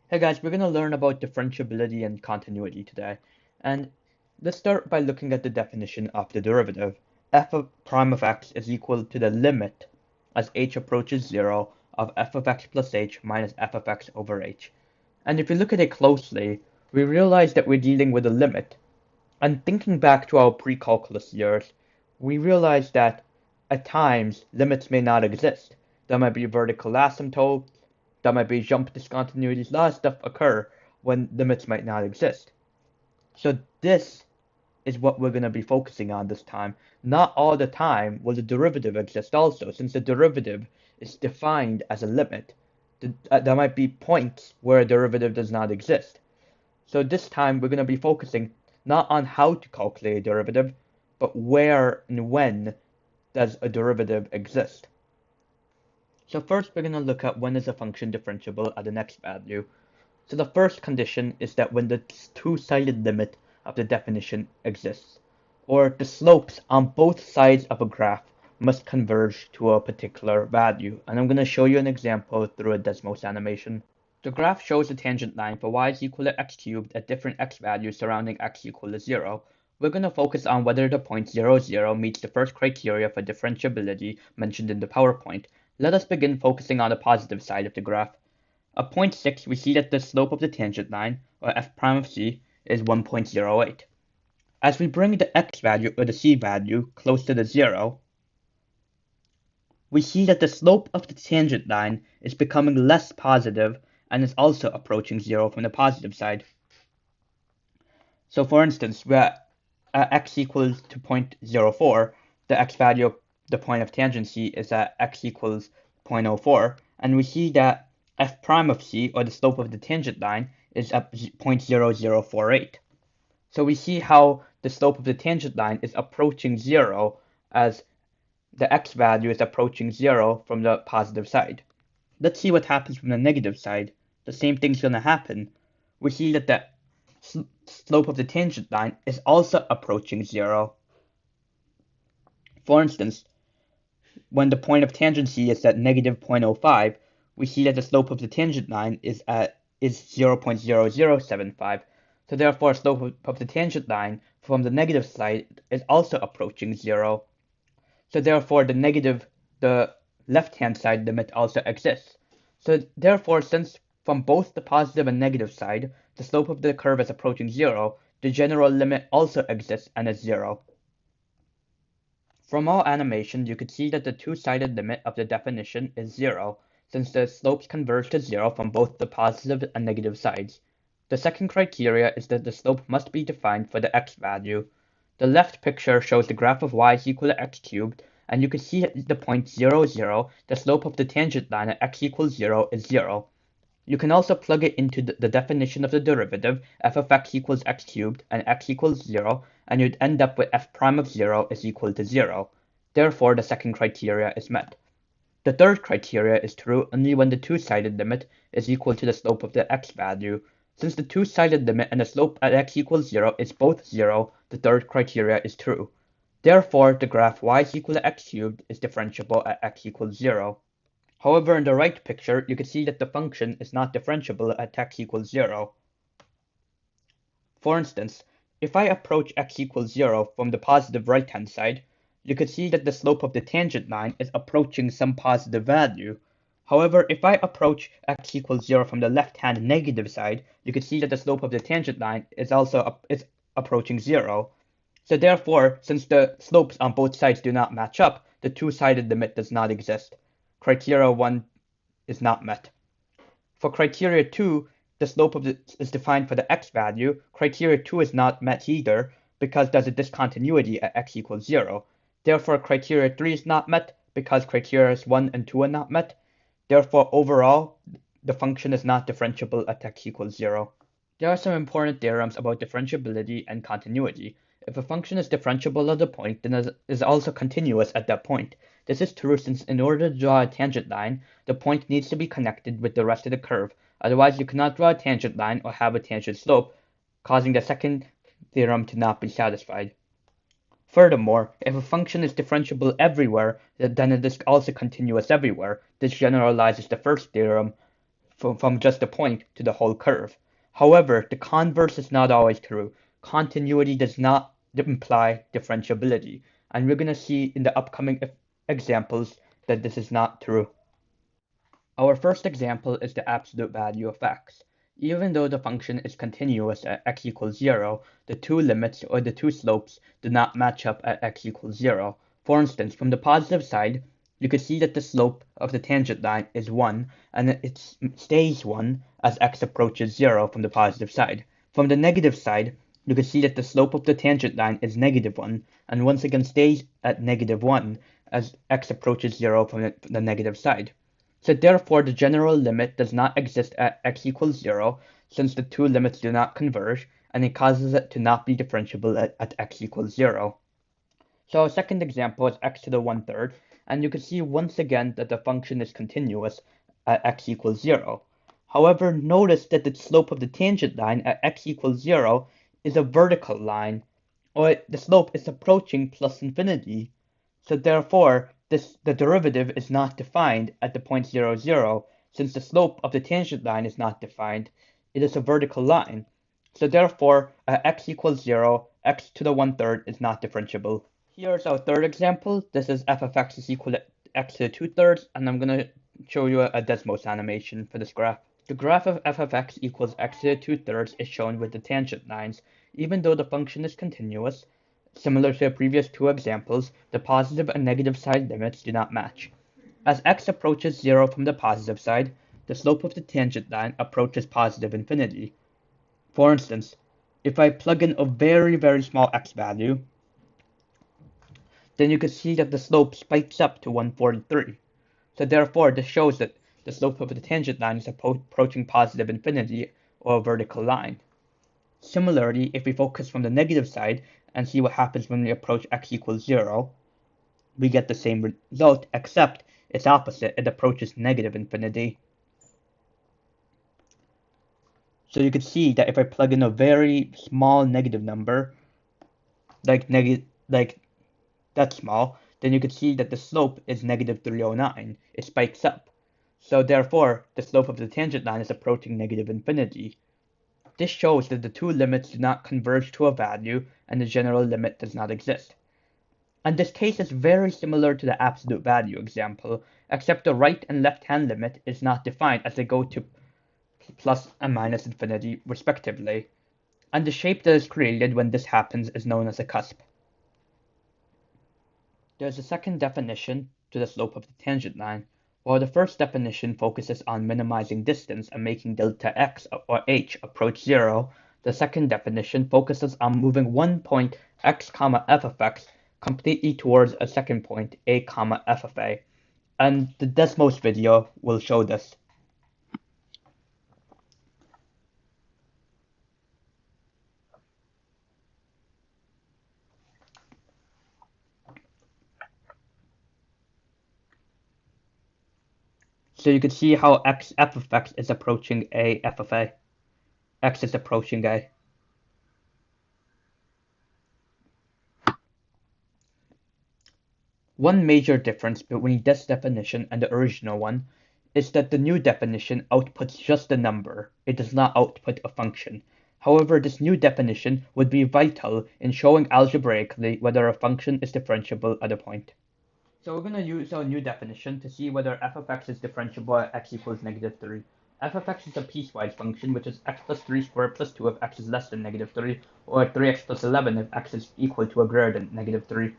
Hey guys, we're going to learn about differentiability and continuity today. And let's start by looking at the definition of the derivative. F of prime of x is equal to the limit as h approaches 0 of f of x plus h minus f of x over h. And if you look at it closely, we realize that we're dealing with a limit. And thinking back to our pre-calculus years, we realize that at times limits may not exist. There might be vertical asymptotes, there might be jump discontinuities, a lot of stuff occur when limits might not exist. So this is what we're going to be focusing on this time. Not all the time will the derivative exist also, since the derivative is defined as a limit. There might be points where a derivative does not exist. So this time we're going to be focusing not on how to calculate a derivative, but where and when does a derivative exist. So first we're going to look at when is a function differentiable at an x value. So the first condition is that when the two-sided limit of the definition exists, or the slopes on both sides of a graph must converge to a particular value. And I'm going to show you an example through a Desmos animation. The graph shows a tangent line for y is equal to x cubed at different x values surrounding x equal to 0. We're going to focus on whether the point 0, 0 meets the first criteria for differentiability mentioned in the PowerPoint. Let us begin focusing on the positive side of the graph. At point 6, we see that the slope of the tangent line, or f prime of c, is 1.08. As we bring the x value, or the c value, close to the 0, we see that the slope of the tangent line is becoming less positive and is also approaching 0 from the positive side. So for instance, we're at x equals to 0.04, the x value of the point of tangent c is at x equals 0.04, and we see that f prime of c, or the slope of the tangent line, is at 0.0048. So we see how the slope of the tangent line is approaching 0 as the x value is approaching 0 from the positive side. Let's see what happens from the negative side. The same thing's going to happen. We see that the slope of the tangent line is also approaching 0. For instance, when the point of tangent c is at negative 0.05, we see that the slope of the tangent line is 0.0075. So therefore, slope of the tangent line from the negative side is also approaching 0. So therefore, the left-hand side limit also exists. So therefore, since from both the positive and negative side, the slope of the curve is approaching 0, the general limit also exists and is 0. From our animation, you could see that the two-sided limit of the definition is 0, since the slopes converge to 0 from both the positive and negative sides. The second criteria is that the slope must be defined for the x value. The left picture shows the graph of y is equal to x cubed, and you can see at the point 0, 0, the slope of the tangent line at x equals 0 is 0. You can also plug it into the definition of the derivative, f of x equals x cubed, and x equals 0, and you'd end up with f prime of 0 is equal to 0. Therefore, the second criteria is met. The third criteria is true only when the two-sided limit is equal to the slope of the x value. Since the two-sided limit and the slope at x equals 0 is both 0, the third criteria is true. Therefore, the graph y is equal to x cubed is differentiable at x equals 0. However, in the right picture, you can see that the function is not differentiable at x equals 0. For instance, if I approach x equals 0 from the positive right-hand side, you could see that the slope of the tangent line is approaching some positive value. However, if I approach x equals 0 from the left-hand negative side, you could see that the slope of the tangent line is also approaching 0. So therefore, since the slopes on both sides do not match up, the two-sided limit does not exist. Criteria 1 is not met. For criteria 2, the slope is defined for the x value. Criteria 2 is not met either because there's a discontinuity at x equals 0. Therefore, criteria 3 is not met because criteria 1 and 2 are not met. Therefore, overall, the function is not differentiable at x equals 0. There are some important theorems about differentiability and continuity. If a function is differentiable at a point, then it is also continuous at that point. This is true since in order to draw a tangent line, the point needs to be connected with the rest of the curve. Otherwise, you cannot draw a tangent line or have a tangent slope, causing the second theorem to not be satisfied. Furthermore, if a function is differentiable everywhere, then it is also continuous everywhere. This generalizes the first theorem from just a point to the whole curve. However, the converse is not always true. Continuity does not imply differentiability, and we're going to see in the upcoming examples that this is not true. Our first example is the absolute value of x. Even though the function is continuous at x equals 0, the two limits or the two slopes do not match up at x equals 0. For instance, from the positive side, you can see that the slope of the tangent line is 1, and it stays 1 as x approaches 0 from the positive side. From the negative side, you can see that the slope of the tangent line is negative 1, and once again stays at negative 1 as x approaches 0 from the negative side. So therefore, the general limit does not exist at x equals 0, since the two limits do not converge, and it causes it to not be differentiable at x equals 0. So our second example is x to the 1/3, and you can see once again that the function is continuous at x equals 0. However, notice that the slope of the tangent line at x equals 0 is a vertical line, or the slope is approaching plus infinity. So therefore, the derivative is not defined at the point 0, 0, since the slope of the tangent line is not defined. It is a vertical line. So therefore, at x equals 0, x to the 1/3 is not differentiable. Here's our third example. This is f of x is equal to x to the 2/3, and I'm going to show you a Desmos animation for this graph. The graph of f of x equals x to the 2/3 is shown with the tangent lines. Even though the function is continuous, similar to the previous two examples, the positive and negative side limits do not match. As x approaches 0 from the positive side, the slope of the tangent line approaches positive infinity. For instance, if I plug in a very, very small x value, then you can see that the slope spikes up to 143. So therefore, this shows that the slope of the tangent line is approaching positive infinity, or a vertical line. Similarly, if we focus from the negative side and see what happens when we approach x equals 0, we get the same result, except it's opposite. It approaches negative infinity. So you can see that if I plug in a very small negative number, like that small, then you can see that the slope is negative 309. It spikes up. So therefore, the slope of the tangent line is approaching negative infinity. This shows that the two limits do not converge to a value, and the general limit does not exist. And this case is very similar to the absolute value example, except the right and left-hand limit is not defined as they go to plus and minus infinity respectively. And the shape that is created when this happens is known as a cusp. There's a second definition to the slope of the tangent line. While the first definition focuses on minimizing distance and making delta x or h approach 0, the second definition focuses on moving one point x, f of x completely towards a second point a, f of a. And the Desmos video will show this. So you can see how f of x is approaching a, f of a. X is approaching a. One major difference between this definition and the original one is that the new definition outputs just a number. It does not output a function. However, this new definition would be vital in showing algebraically whether a function is differentiable at a point. So we're going to use our new definition to see whether f of x is differentiable at x equals negative 3. F of x is a piecewise function, which is x plus 3 squared plus 2 if x is less than negative 3, or 3x plus 11 if x is equal to or greater than negative 3.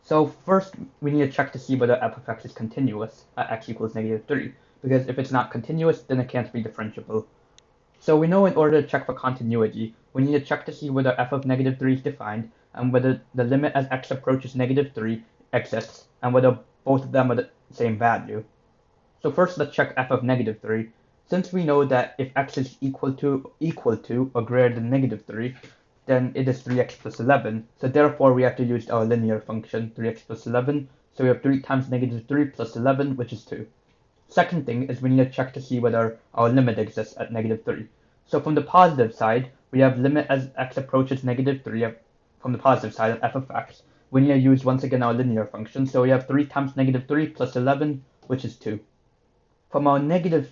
So first, we need to check to see whether f of x is continuous at x equals negative 3, because if it's not continuous, then it can't be differentiable. So we know in order to check for continuity, we need to check to see whether f of negative 3 is defined, and whether the limit as x approaches negative 3 exists, and whether both of them are the same value. So first, let's check f of negative 3. Since we know that if x is equal to or greater than negative 3, then it is 3x plus 11. So therefore, we have to use our linear function, 3x plus 11. So we have 3 times negative 3 plus 11, which is 2. Second thing is we need to check to see whether our limit exists at negative 3. So from the positive side, we have limit as x approaches negative 3 from the positive side of f of x. We need to use once again our linear function. So we have 3 times negative 3 plus 11, which is 2. From our negative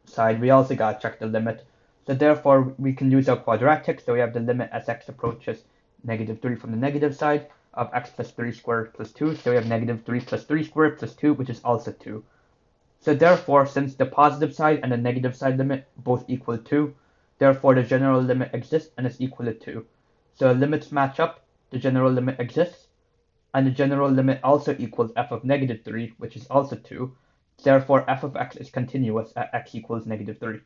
side, we also gotta check the limit. So therefore, we can use our quadratic. So we have the limit as x approaches -3 from the negative side of x plus 3 squared plus 2. So we have -3 plus 3 squared plus 2, which is also 2. So therefore, since the positive side and the negative side limit both equal 2, therefore the general limit exists and is equal to 2. So limits match up, the general limit exists, and the general limit also equals f of -3, which is also 2. Therefore, f of x is continuous at x equals -3.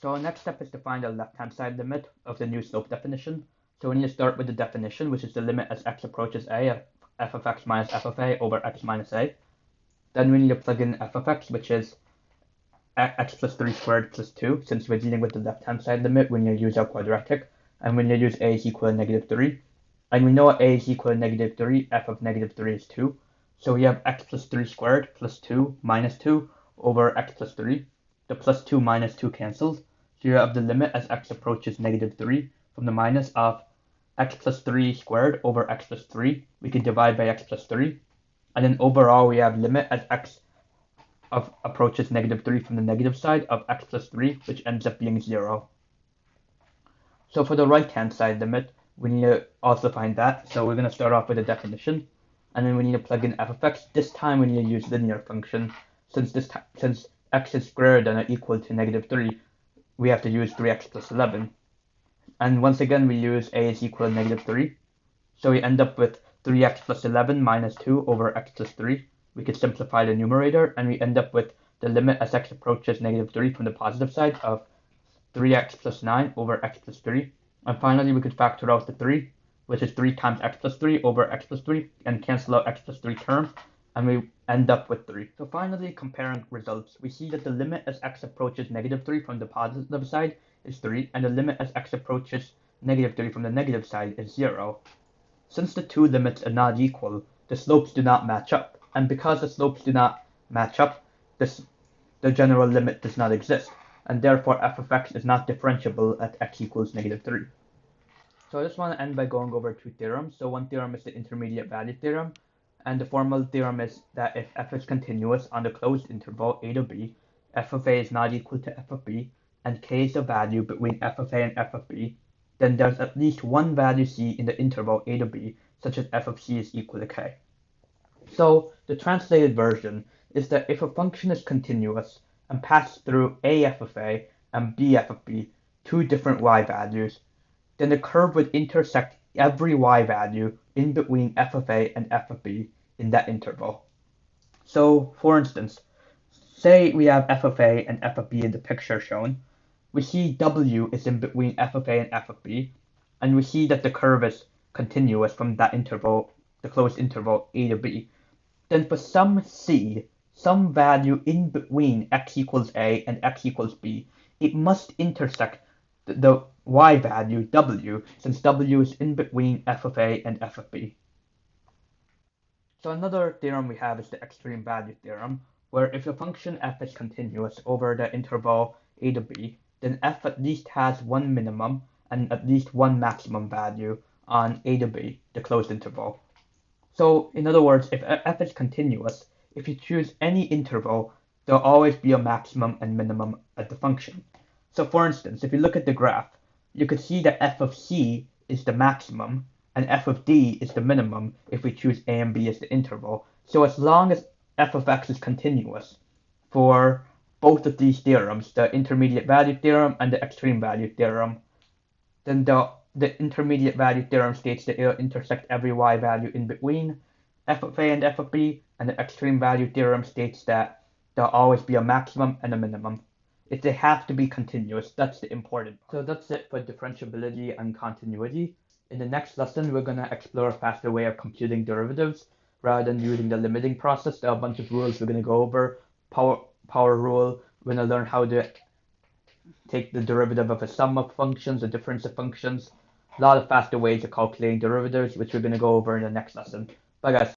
So our next step is to find the left-hand side limit of the new slope definition. So we need to start with the definition, which is the limit as x approaches a of f of x minus f of a over x minus a. Then we need to plug in f of x, which is x plus 3 squared plus 2. Since we're dealing with the left-hand side limit, we need to use our quadratic. And we need to use a is equal to -3. And we know a is equal to -3, f of -3 is 2. So we have x plus 3 squared plus 2 minus 2 over x plus 3. The plus 2 minus 2 cancels. So you have the limit as x approaches -3 from the minus of x plus 3 squared over x plus 3. We can divide by x plus 3. And then overall, we have limit as x approaches -3 from the negative side of x plus 3, which ends up being 0. So for the right-hand side limit, we need to also find that. So we're going to start off with a definition, and then we need to plug in f of x. This time we need to use linear function. Since x is greater than or equal to -3, we have to use 3x plus 11. And once again, we use a is equal to -3. So we end up with 3x plus 11 minus 2 over x plus 3. We could simplify the numerator, and we end up with the limit as x approaches -3 from the positive side of 3x plus 9 over x plus 3. And finally, we could factor out the 3, which is 3 times x plus 3 over x plus 3, and cancel out x plus 3 term, and we end up with 3. So finally, comparing results, we see that the limit as x approaches -3 from the positive side is 3, and the limit as x approaches -3 from the negative side is 0. Since the two limits are not equal, the slopes do not match up, and because the slopes do not match up, the general limit does not exist, and therefore f of x is not differentiable at x equals -3. So I just want to end by going over two theorems. So one theorem is the intermediate value theorem, and the formal theorem is that if f is continuous on the closed interval a to b, f of a is not equal to f of b, and k is a value between f of a and f of b, then there's at least one value c in the interval a to b, such as f of c is equal to k. So the translated version is that if a function is continuous and passes through a f of a and b f of b, two different y values, then the curve would intersect every y value in between f of a and f of b in that interval. So for instance, say we have f of a and f of b in the picture shown. We see w is in between f of a and f of b, and we see that the curve is continuous from that interval, the closed interval a to b. Then for some c, some value in between x equals a and x equals b, it must intersect the y value w, since w is in between f of a and f of b. So another theorem we have is the extreme value theorem, where if a function f is continuous over the interval a to b, then f at least has one minimum and at least one maximum value on a to b, the closed interval. So in other words, if f is continuous, if you choose any interval, there'll always be a maximum and minimum at the function. So for instance, if you look at the graph, you could see that f of c is the maximum and f of d is the minimum if we choose a and b as the interval. So as long as f of x is continuous for both of these theorems, the intermediate value theorem and the extreme value theorem, then the intermediate value theorem states that it'll intersect every y value in between f of a and f of b, and the extreme value theorem states that there'll always be a maximum and a minimum. If they have to be continuous, that's the important part. So that's it for differentiability and continuity. In the next lesson, we're going to explore a faster way of computing derivatives rather than using the limiting process. There are a bunch of rules we're going to go over. Power rule, we're going to learn how to take the derivative of a sum of functions, a difference of functions. A lot of faster ways of calculating derivatives, which we're going to go over in the next lesson. Bye guys.